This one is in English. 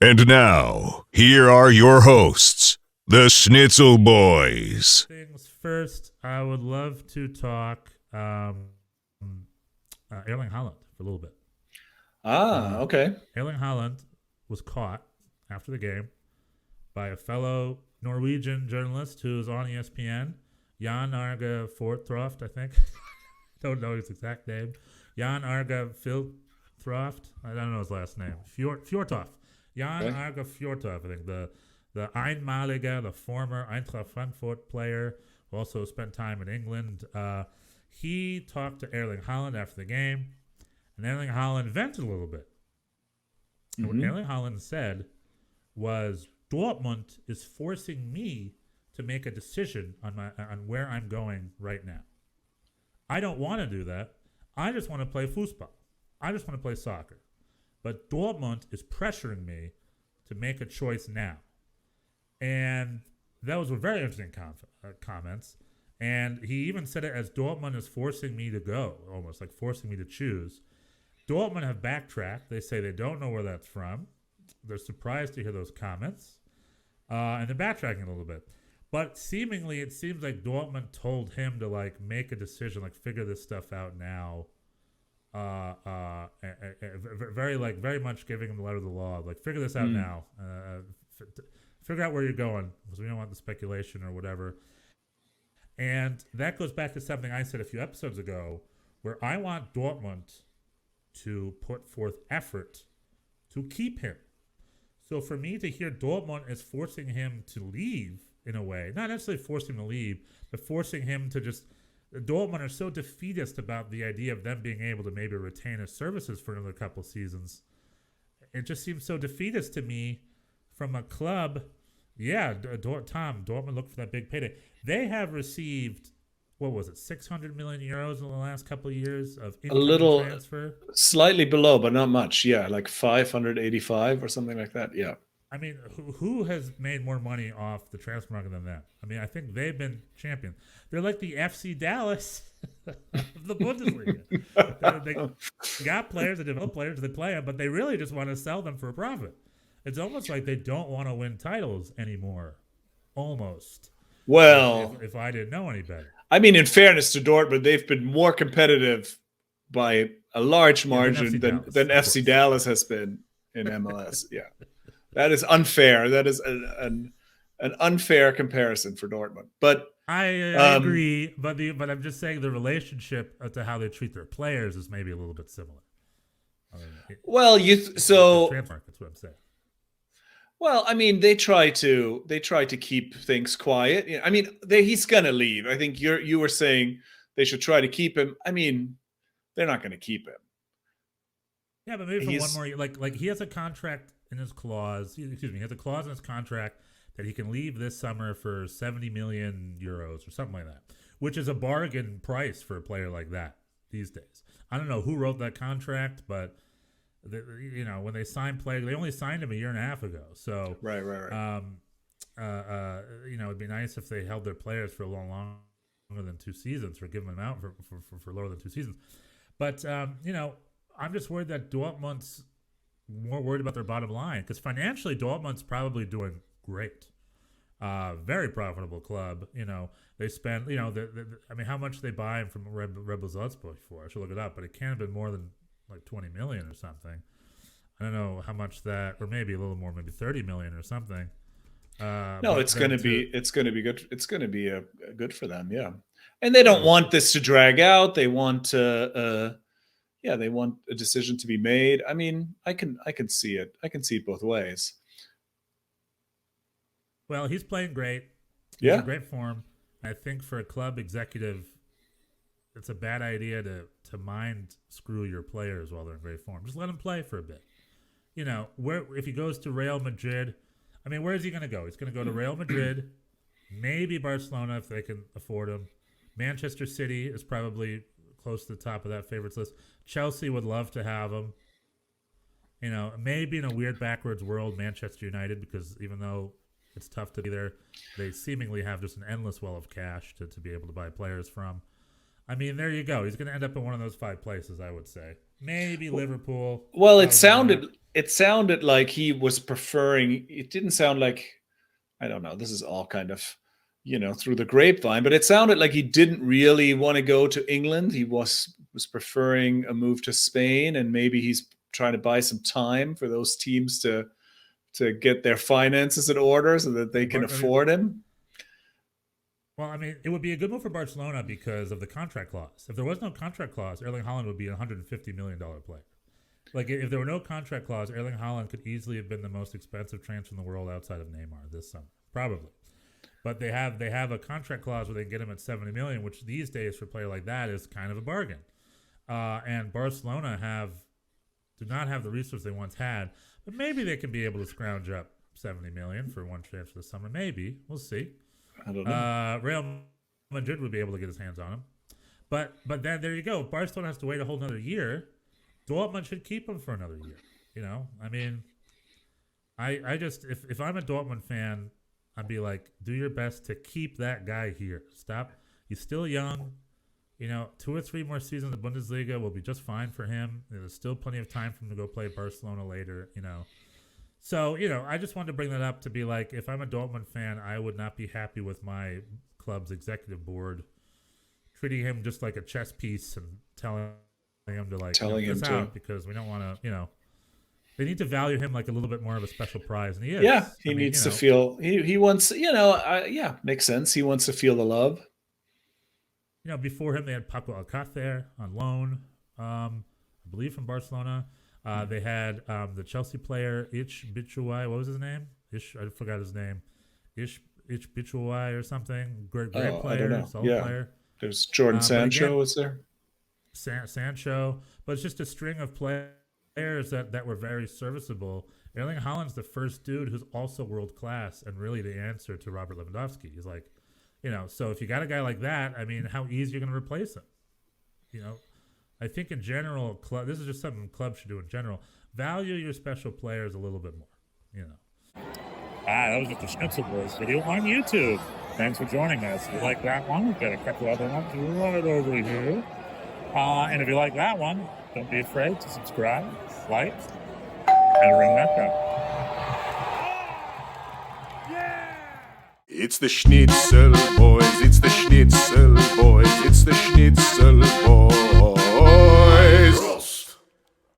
And now, here are your hosts, the Schnitzel Boys. Things first, I would love to talk Erling Haaland for a little bit. Okay. Erling Haaland was caught after the game by a fellow Norwegian journalist who's on ESPN, Jan Arge Fortroft, I think. Don't know his exact name. Jan Arge Filtroft. I don't know his last name. Fjortoft. Jan Arge Fjortoft, I think. The Einmalige, the former Eintracht Frankfurt player who also spent time in England. He talked to Erling Haaland after the game, and Erling Haaland vented a little bit. And what Erling Haaland said was, Dortmund is forcing me to make a decision on where I'm going right now. I don't want to do that. I just want to play football. I just want to play soccer. But Dortmund is pressuring me to make a choice now. And those were very interesting comments. And he even said it as Dortmund is forcing me to go, almost like forcing me to choose. Dortmund have backtracked. They say they don't know where that's from. They're surprised to hear those comments. And they're backtracking a little bit. But seemingly, it seems like Dortmund told him to like make a decision, like figure this stuff out now. Very much giving him the letter of the law. Like, figure this out now. Figure out where you're going, because we don't want the speculation or whatever. And that goes back to something I said a few episodes ago, where I want Dortmund to put forth effort to keep him. So for me to hear Dortmund is forcing him to leave in a way, not necessarily forcing him to leave, but forcing him to just, Dortmund are so defeatist about the idea of them being able to maybe retain his services for another couple seasons. It just seems so defeatist to me from a club. Yeah, Dortmund looked for that big payday. They have received, what was it, 600 million euros in the last couple of years of incoming transfer? Slightly below, but not much. Yeah, like 585 or something like that. Yeah. I mean, who has made more money off the transfer market than them? I mean, I think they've been champions. They're like the FC Dallas of the Bundesliga. They got players, they develop players, they play them, but they really just want to sell them for a profit. It's almost like they don't want to win titles anymore. Almost. Well, if I didn't know any better. I mean, in fairness to Dortmund, they've been more competitive by a large margin than FC Dallas has been in MLS. Yeah. That is unfair. That is an unfair comparison for Dortmund. But I agree. But I'm just saying the relationship to how they treat their players is maybe a little bit similar. I mean, that's what I'm saying. Well, I mean, they try to keep things quiet. I mean, he's gonna leave. I think you were saying they should try to keep him. I mean, they're not going to keep him. Yeah, but maybe for one more year. Like he has a contract in his clause. He has a clause in his contract that he can leave this summer for 70 million euros or something like that, which is a bargain price for a player like that these days. I don't know who wrote that contract, but when they sign players, they only signed him a year and a half ago. So right. It'd be nice if they held their players for a long longer than 2 seasons, or giving them out for lower than 2 seasons. But I'm just worried that Dortmund's more worried about their bottom line, because financially Dortmund's probably doing great. Very profitable club. They spend. How much they buy him from Red Bull Salzburg for? I should look it up, but it can't have been more than like 20 million or something. I don't know how much that, or maybe a little more, maybe 30 million or something. No, it's going to be good. It's going to be good for them. Yeah. And they don't want this to drag out. They want they want a decision to be made. I mean, I can see it. I can see it both ways. Well, he's playing great. He's in great form. I think for a club executive, it's a bad idea to mind screw your players while they're in great form. Just let them play for a bit. If he goes to Real Madrid, I mean, where is he going to go? He's going to go to Real Madrid, maybe Barcelona if they can afford him. Manchester City is probably close to the top of that favorites list. Chelsea would love to have him. Maybe in a weird backwards world, Manchester United, because even though it's tough to be there, they seemingly have just an endless well of cash to be able to buy players from. I mean, there you go. He's going to end up in one of those 5 places, I would say. Maybe Liverpool. Well, it sounded like he was preferring. It didn't sound like, I don't know. This is all kind of, through the grapevine, but it sounded like he didn't really want to go to England. He was preferring a move to Spain, and maybe he's trying to buy some time for those teams to get their finances in order so that they can afford him. Well, I mean, it would be a good move for Barcelona because of the contract clause. If there was no contract clause, Erling Haaland would be a $150 million player. Like, if there were no contract clause, Erling Haaland could easily have been the most expensive transfer in the world outside of Neymar this summer, probably. But they have a contract clause where they can get him at $70 million, which these days for a player like that is kind of a bargain. And Barcelona do not have the resources they once had, but maybe they can be able to scrounge up $70 million for one transfer this summer. Maybe. We'll see. I don't know. Real Madrid would be able to get his hands on him. But then there you go. Barcelona has to wait a whole another year. Dortmund should keep him for another year. I mean, I just, if I'm a Dortmund fan, I'd be like, do your best to keep that guy here. Stop. He's still young. 2 or 3 more seasons of Bundesliga will be just fine for him. There's still plenty of time for him to go play Barcelona later, So, I just wanted to bring that up to be like, if I'm a Dortmund fan, I would not be happy with my club's executive board treating him just like a chess piece and telling him to out because we don't want to, they need to value him like a little bit more of a special prize. And he is. Yeah, he needs to feel, he wants, makes sense. He wants to feel the love. Before him, they had Paco Alcácer on loan, I believe from Barcelona. They had the Chelsea player, Ich Bichouai. What was his name? I forgot his name. Ich Bichouai or something. Great player, solid player. There's Jordan Sancho, is there? Sancho. But it's just a string of players that were very serviceable. Erling Haaland's the first dude who's also world class and really the answer to Robert Lewandowski. He's like, so if you got a guy like that, I mean, how easy are you going to replace him? I think in general, this is just something clubs should do in general. Value your special players a little bit more, that was just the Schnitzel Boys video on YouTube. Thanks for joining us. If you like that one, we've got a couple other ones right over here. And if you like that one, don't be afraid to subscribe, like, and ring that bell. It's the Schnitzel Boys, it's the Schnitzel Boys, it's the Schnitzel Boys.